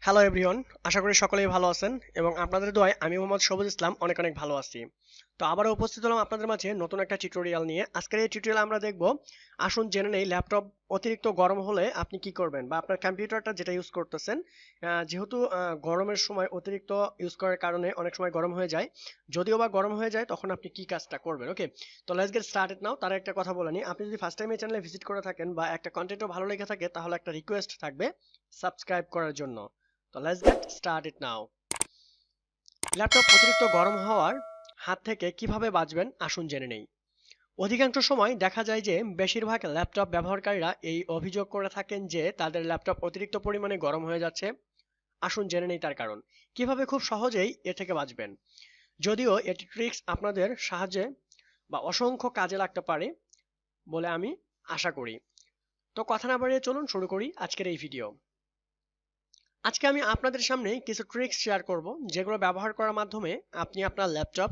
Hello everyone, আশা করি সকলেই ভালো আছেন এবং আপনাদের দোয়ায় আমি মোহাম্মদ সবুজ ইসলাম অনেক অনেক ভালো আছি। তো আবারও উপস্থিত হলাম আপনাদের মাঝে নতুন একটা টিউটোরিয়াল নিয়ে। আজকের এই টিউটোরিয়াল আমরা দেখব, আসুন জেনে নেই ল্যাপটপ অতিরিক্ত গরম হলে আপনি কি করবেন বা আপনার কম্পিউটারটা যেটা ইউজ করতেছেন, যেহেতু গরমের সময় অতিরিক্ত ইউজ করার কারণে অনেক সময় গরম হয়ে যায়। যদিও বা গরম হয়ে যায় তখন আপনি কি কাজটা করবেন। ওকে, তো লেটস গেট স্টার্টেড নাও। তার একটা কথা বলে নিই, আপনি যদি ফার্স্ট টাইম এই চ্যানেলে ভিজিট করে থাকেন বা একটা কন্টেন্টও ভালো লেগে থাকে তাহলে একটা রিকোয়েস্ট থাকবে সাবস্ক্রাইব করার জন্য। তো let's get started now. Laptop অতিরিক্ত গরম হওয়ার হাত থেকে কিভাবে বাঁচবেন আসুন জেনে নেই। অধিকাংশ সময় দেখা যায় যে বেশিরভাগ ল্যাপটপ ব্যবহারকারীরা এই অভিযোগ করে থাকেন যে তাদের ল্যাপটপ অতিরিক্ত পরিমাণে গরম হয়ে যাচ্ছে। আসুন জেনে নেই তার কারণ। কিভাবে খুব সহজেই এ থেকে বাঁচবেন। যদিও এটি ট্রিক্স আপনাদের সাহায্যে বা অসংখ্য কাজে লাগতে পারে বলে আমি আশা করি। তো কথা না বাড়িয়ে চলুন শুরু করি আজকের এই ভিডিও। আজকে আমি আপনাদের সামনে কিছু ট্রিক্স শেয়ার করব যেগুলো ব্যবহার করার মাধ্যমে আপনি আপনার ল্যাপটপ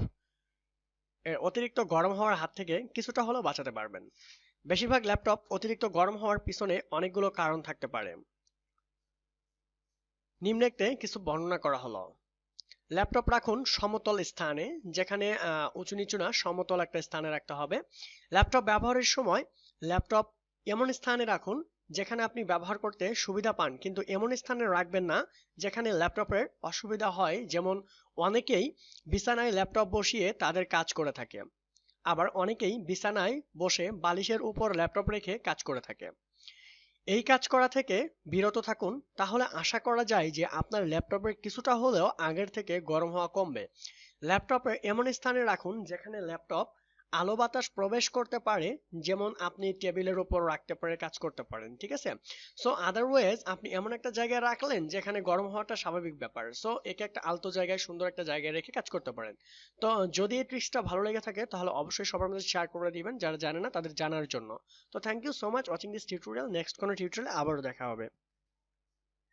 এর অতিরিক্ত গরম হওয়ার হাত থেকে কিছুটা হলেও বাঁচাতে পারবেন। বেশিরভাগ ল্যাপটপ অতিরিক্ত গরম হওয়ার পিছনে অনেকগুলো কারণ থাকতে পারে। নিম্নে কিছু বর্ণনা করা হলো। ল্যাপটপ রাখুন সমতল স্থানে, যেখানে উঁচু নিচু না, সমতল একটা স্থানে রাখতে হবে। ল্যাপটপ ব্যবহারের সময় ল্যাপটপ এমন স্থানে রাখুন যেখানে আপনি ব্যবহার করতে সুবিধা পান, কিন্তু এমন স্থানে রাখবেন না যেখানে ল্যাপটপের অসুবিধা হয়। যেমন অনেকেই বিছানায় ল্যাপটপ বসিয়ে তাদের কাজ করে থাকে, আবার অনেকেই বিছানায় বসে বালিশের উপর ল্যাপটপ রেখে কাজ করে থাকে। এই কাজ করা থেকে বিরত থাকুন, তাহলে আশা করা যায় যে আপনার ল্যাপটপের কিছুটা হলেও আগের থেকে গরম হওয়া কমবে। ল্যাপটপে এমন স্থানে রাখুন যেখানে ল্যাপটপ আলো বাতাস প্রবেশ করতে পারে, যেমন আপনি টেবিলের উপর রাখতে পারে কাজ করতে পারেন, ঠিক আছে। সো আদারওয়াইজ আপনি এমন একটা জায়গায় রাখলেন যেখানে গরম হওয়াটা স্বাভাবিক ব্যাপার, সো একে একটা আলতো জায়গায়, সুন্দর একটা জায়গায় রেখে কাজ করতে পারেন। তো যদি এই ট্রিক্সটা ভালো লেগে থাকে তাহলে অবশ্যই সবার মধ্যে শেয়ার করে দিবেন, যারা জানে না তাদের জানার জন্য। তো thank you so much watching this tutorial. Next কোনো টিউটোরিয়ালে আবারও দেখা হবে।